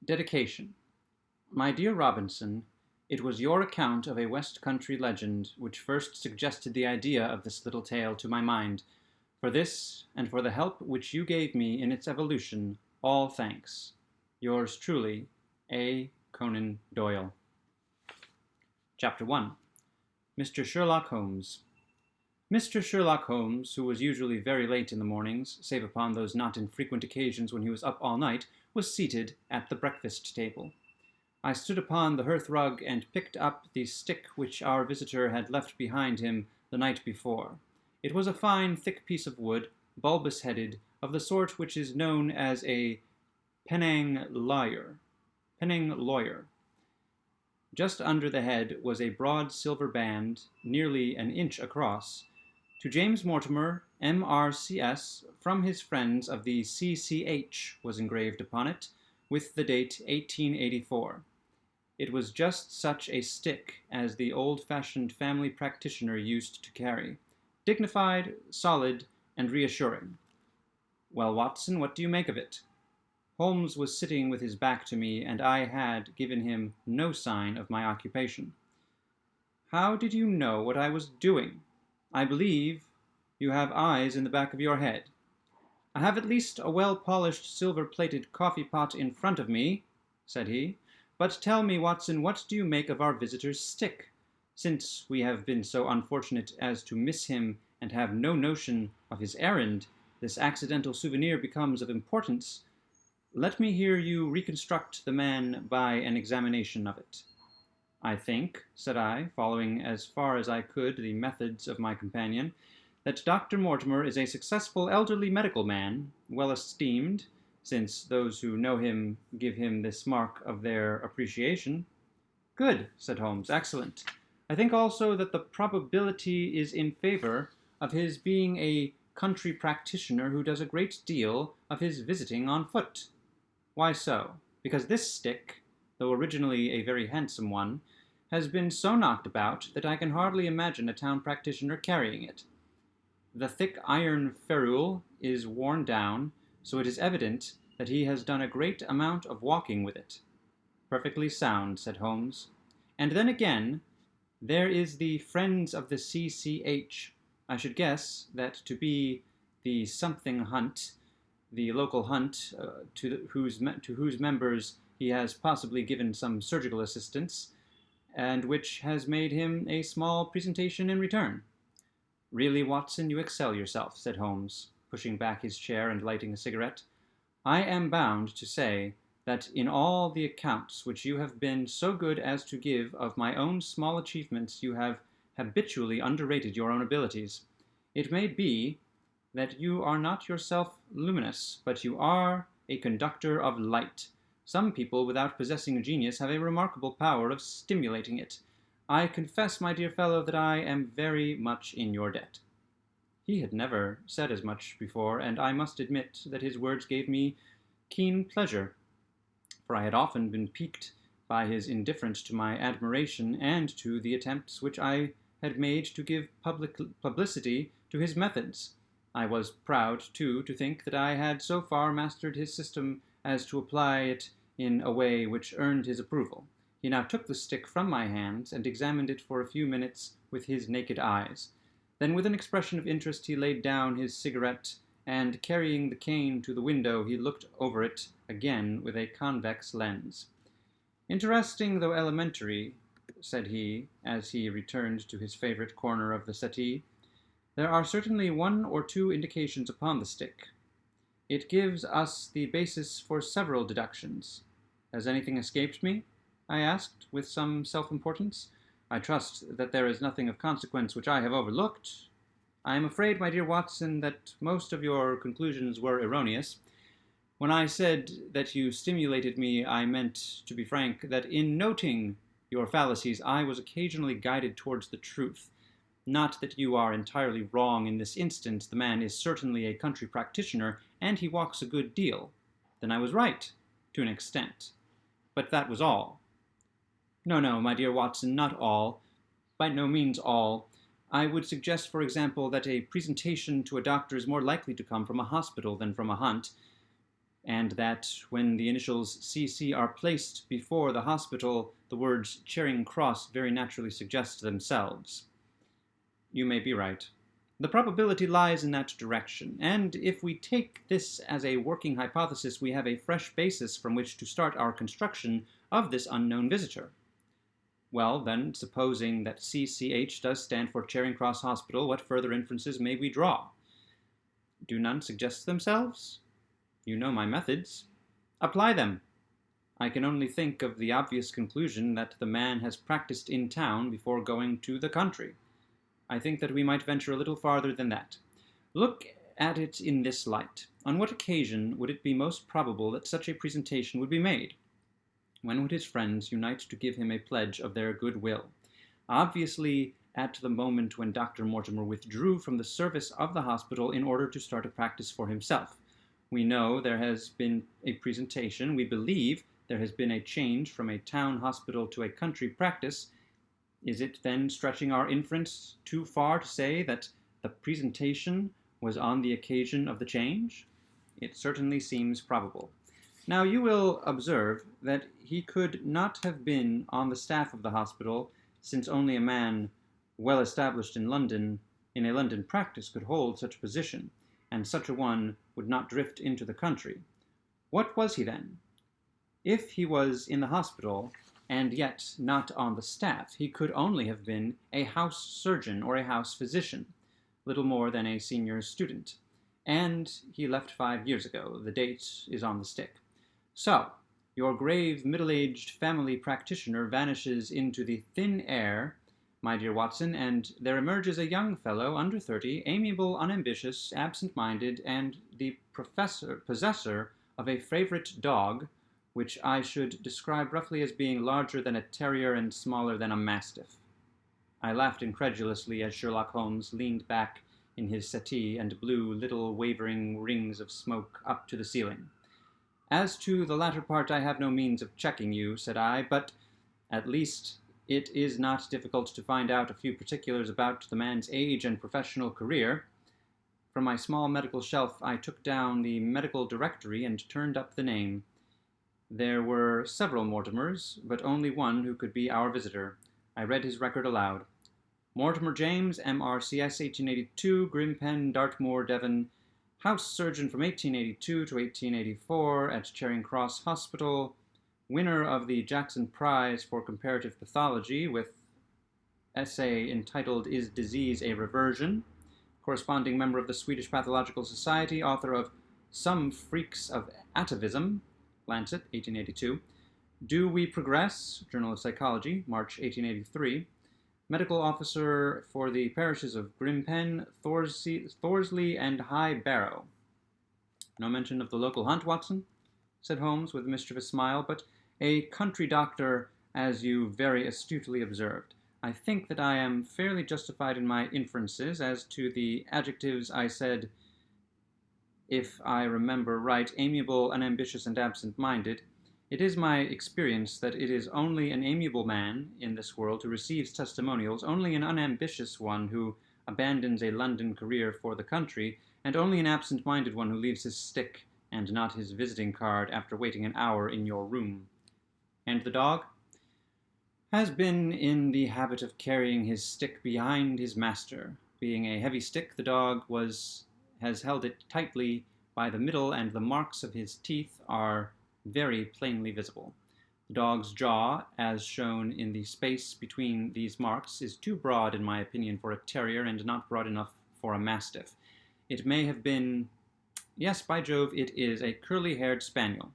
Dedication. My dear Robinson, it was your account of a West Country legend which first suggested the idea of this little tale to my mind. For this, and for the help which you gave me in its evolution, all thanks. Yours truly, A. Conan Doyle. Chapter 1. Mr. Sherlock Holmes. Mr. Sherlock Holmes, who was usually very late in the mornings, save upon those not infrequent occasions when he was up all night, was seated at the breakfast table. I stood upon the hearth-rug and picked up the stick which our visitor had left behind him the night before. It was a fine, thick piece of wood, bulbous-headed, of the sort which is known as a penang lawyer. Just under the head was a broad silver band, nearly an inch across. To James Mortimer, M.R.C.S., from his friends of the C.C.H. was engraved upon it, with the date 1884. It was just such a stick as the old-fashioned family practitioner used to carry, dignified, solid, and reassuring. Well, Watson, what do you make of it? Holmes was sitting with his back to me, and I had given him no sign of my occupation. How did you know what I was doing? I believe you have eyes in the back of your head. I have at least a well-polished silver-plated coffee-pot in front of me, said he. But tell me, Watson, what do you make of our visitor's stick? Since we have been so unfortunate as to miss him and have no notion of his errand, this accidental souvenir becomes of importance. Let me hear you reconstruct the man by an examination of it. I think, said I, following as far as I could the methods of my companion, that Dr. Mortimer is a successful elderly medical man, well esteemed, since those who know him give him this mark of their appreciation. Good, said Holmes, excellent. I think also that the probability is in favor of his being a country practitioner who does a great deal of his visiting on foot. Why so? Because this stick, though originally a very handsome one, has been so knocked about that I can hardly imagine a town practitioner carrying it. The thick iron ferrule is worn down, so it is evident that he has done a great amount of walking with it. Perfectly sound, said Holmes. And then again, there is the Friends of the C.C.H. I should guess that to be the something hunt, the local hunt, to whose members he has possibly given some surgical assistance, and which has made him a small presentation in return. Really, Watson, you excel yourself, said Holmes, pushing back his chair and lighting a cigarette. I am bound to say that in all the accounts which you have been so good as to give of my own small achievements, you have habitually underrated your own abilities. It may be that you are not yourself luminous, but you are a conductor of light. Some people, without possessing genius, have a remarkable power of stimulating it. I confess, my dear fellow, that I am very much in your debt. He had never said as much before, and I must admit that his words gave me keen pleasure, for I had often been piqued by his indifference to my admiration and to the attempts which I had made to give publicity to his methods. I was proud, too, to think that I had so far mastered his system as to apply it in a way which earned his approval. He now took the stick from my hands and examined it for a few minutes with his naked eyes. Then, with an expression of interest, he laid down his cigarette, and carrying the cane to the window, he looked over it again with a convex lens. Interesting, though elementary, said he, as he returned to his favorite corner of the settee. There are certainly one or two indications upon the stick. It gives us the basis for several deductions. Has anything escaped me? I asked, with some self-importance. I trust that there is nothing of consequence which I have overlooked. I am afraid, my dear Watson, that most of your conclusions were erroneous. When I said that you stimulated me, I meant, to be frank, that in noting your fallacies, I was occasionally guided towards the truth. Not that you are entirely wrong in this instance. The man is certainly a country practitioner, and he walks a good deal. Then I was right, to an extent. But that was all. No, my dear Watson, not all. By no means all. I would suggest, for example, that a presentation to a doctor is more likely to come from a hospital than from a hunt. and that when the initials CC are placed before the hospital, the words Charing Cross very naturally suggest themselves. You may be right. The probability lies in that direction, and if we take this as a working hypothesis, we have a fresh basis from which to start our construction of this unknown visitor. Well, then, supposing that CCH does stand for Charing Cross Hospital, what further inferences may we draw? Do none suggest themselves? You know my methods. Apply them. I can only think of the obvious conclusion that the man has practiced in town before going to the country. I think that we might venture a little farther than that. Look at it in this light. On what occasion would it be most probable that such a presentation would be made? When would his friends unite to give him a pledge of their goodwill? Obviously, at the moment when Dr. Mortimer withdrew from the service of the hospital in order to start a practice for himself. We know there has been a presentation. We believe there has been a change from a town hospital to a country practice. Is it then stretching our inference too far to say that the presentation was on the occasion of the change? It certainly seems probable. Now you will observe that he could not have been on the staff of the hospital, since only a man well established in a London practice, could hold such a position, and such a one would not drift into the country. What was he then? If he was in the hospital, and yet not on the staff, he could only have been a house surgeon or a house physician, little more than a senior student. And he left 5 years ago. The date is on the stick. So, your grave middle-aged family practitioner vanishes into the thin air, my dear Watson, and there emerges a young fellow under 30, amiable, unambitious, absent-minded, and the possessor of a favorite dog, which I should describe roughly as being larger than a terrier and smaller than a mastiff. I laughed incredulously as Sherlock Holmes leaned back in his settee and blew little wavering rings of smoke up to the ceiling. As to the latter part, I have no means of checking you, said I, but at least it is not difficult to find out a few particulars about the man's age and professional career. From my small medical shelf, I took down the medical directory and turned up the name. There were several Mortimers, but only one who could be our visitor. I read his record aloud. Mortimer James, M.R.C.S., 1882, Grimpen, Dartmoor, Devon, house surgeon from 1882 to 1884 at Charing Cross Hospital, winner of the Jackson Prize for Comparative Pathology with essay entitled Is Disease a Reversion, corresponding member of the Swedish Pathological Society, author of Some Freaks of Atavism, Lancet, 1882, Do We Progress, Journal of Psychology, March 1883, medical officer for the parishes of Grimpen, Thorsley, and High Barrow. No mention of the local hunt, Watson? Said Holmes with a mischievous smile, but a country doctor, as you very astutely observed. I think that I am fairly justified in my inferences as to the adjectives I said, if I remember right, amiable, unambitious, and absent-minded. It is my experience that it is only an amiable man in this world who receives testimonials, only an unambitious one who abandons a London career for the country, and only an absent-minded one who leaves his stick and not his visiting card after waiting an hour in your room. And the dog? Has been in the habit of carrying his stick behind his master. Being a heavy stick, the dog has held it tightly by the middle, and the marks of his teeth are very plainly visible. The dog's jaw, as shown in the space between these marks, is too broad, in my opinion, for a terrier, and not broad enough for a mastiff. It may have been... Yes, by Jove, it is a curly-haired spaniel.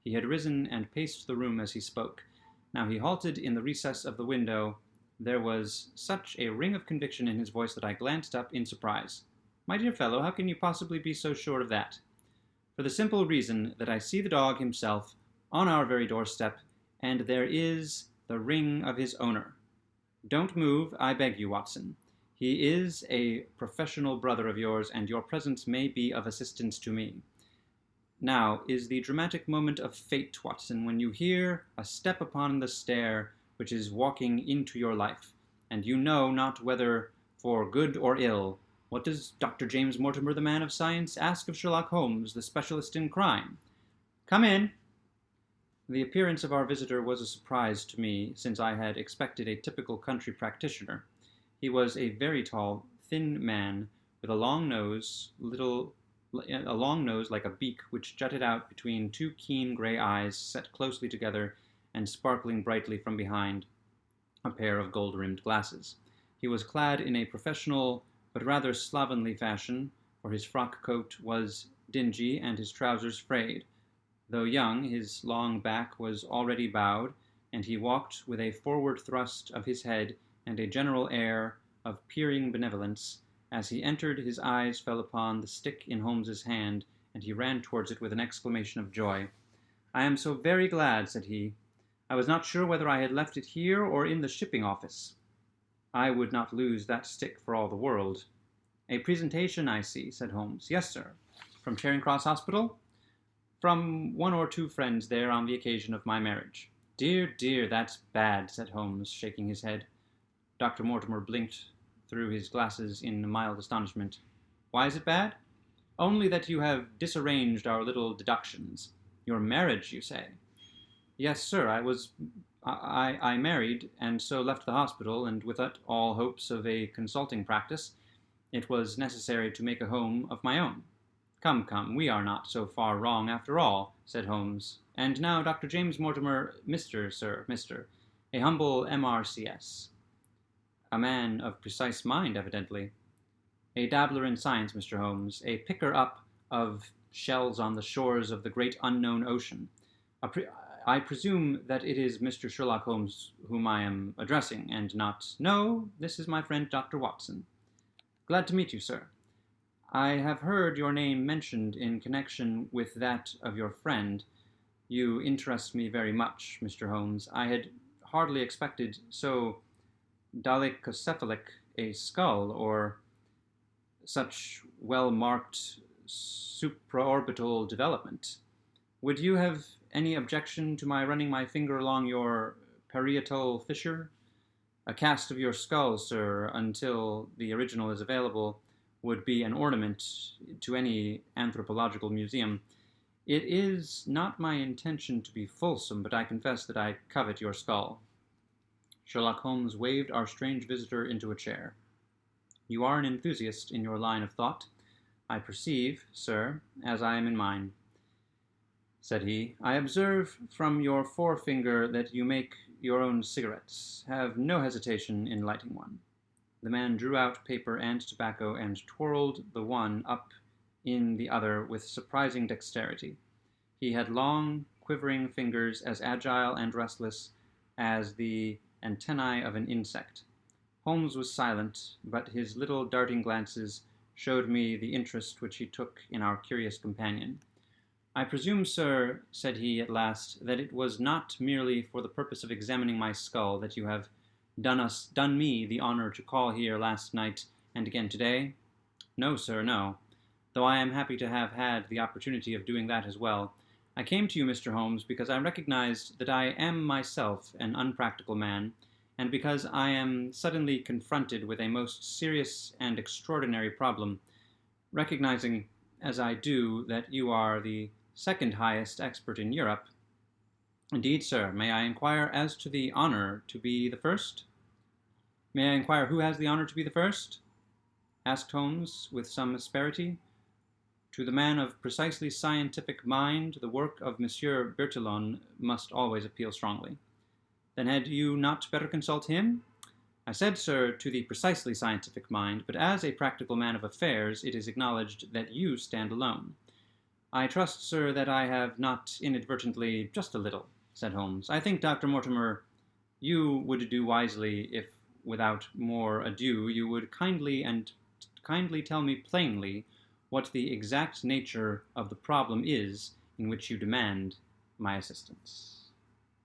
He had risen and paced the room as he spoke. Now he halted in the recess of the window. There was such a ring of conviction in his voice that I glanced up in surprise. My dear fellow, how can you possibly be so sure of that? For the simple reason that I see the dog himself on our very doorstep, and there is the ring of his owner. Don't move, I beg you, Watson. He is a professional brother of yours, and your presence may be of assistance to me. Now is the dramatic moment of fate, Watson, when you hear a step upon the stair which is walking into your life, and you know not whether for good or ill. What does Dr. James Mortimer, the man of science, ask of Sherlock Holmes, the specialist in crime? Come in." The appearance of our visitor was a surprise to me, since I had expected a typical country practitioner. He was a very tall, thin man, with a long nose like a beak, which jutted out between two keen gray eyes set closely together and sparkling brightly from behind a pair of gold-rimmed glasses. He was clad in a professional but rather slovenly fashion, for his frock coat was dingy and his trousers frayed. Though young, his long back was already bowed, and he walked with a forward thrust of his head and a general air of peering benevolence. As he entered, his eyes fell upon the stick in Holmes's hand, and he ran towards it with an exclamation of joy. "I am so very glad," said he. "I was not sure whether I had left it here or in the shipping office." "I would not lose that stick for all the world." "A presentation, I see," said Holmes. "Yes, sir." "From Charing Cross Hospital?" "From one or two friends there on the occasion of my marriage." "Dear, dear, that's bad," said Holmes, shaking his head. Dr. Mortimer blinked through his glasses in mild astonishment. "Why is it bad?" "Only that you have disarranged our little deductions. Your marriage, you say?" "Yes, sir, I married, and so left the hospital, and with it all hopes of a consulting practice. It was necessary to make a home of my own." "Come, come, we are not so far wrong after all," said Holmes. "And now, Dr. James Mortimer, Mr. A humble M.R.C.S. A man of precise mind, evidently." "A dabbler in science, Mr. Holmes, a picker-up of shells on the shores of the great unknown ocean. I presume that it is Mr. Sherlock Holmes whom I am addressing, and not—" "No, this is my friend Dr. Watson." "Glad to meet you, sir." "I have heard your name mentioned in connection with that of your friend. You interest me very much, Mr. Holmes. I had hardly expected so dolichocephalic a skull, or such well-marked supraorbital development. Would you have any objection to my running my finger along your parietal fissure? A cast of your skull, sir, until the original is available, would be an ornament to any anthropological museum. It is not my intention to be fulsome, but I confess that I covet your skull." Sherlock Holmes waved our strange visitor into a chair. "You are an enthusiast in your line of thought, I perceive, sir, as I am in mine," said he. "I observe from your forefinger that you make your own cigarettes. Have no hesitation in lighting one." The man drew out paper and tobacco and twirled the one up in the other with surprising dexterity. He had long, quivering fingers as agile and restless as the antennae of an insect. Holmes was silent, but his little darting glances showed me the interest which he took in our curious companion. "I presume, sir," said he at last, "that it was not merely for the purpose of examining my skull that you have done me the honor to call here last night and again today?" "No, sir, no. Though I am happy to have had the opportunity of doing that as well. I came to you, Mr. Holmes, because I recognized that I am myself an unpractical man, and because I am suddenly confronted with a most serious and extraordinary problem, recognizing, as I do, that you are the second highest expert in Europe." "Indeed, sir. May I inquire as to the honor to be the first?" "May I inquire who has the honor to be the first?" asked Holmes with some asperity. To the man of precisely scientific mind, the work of Monsieur Bertillon must always appeal strongly. "Then had you not better consult him?" "I said, sir, to the precisely scientific mind, but as a practical man of affairs, it is acknowledged that you stand alone." "I trust, sir, that I have not inadvertently, just a little," said Holmes. "I think, Dr. Mortimer, you would do wisely if, without more ado, you would kindly tell me plainly what the exact nature of the problem is in which you demand my assistance."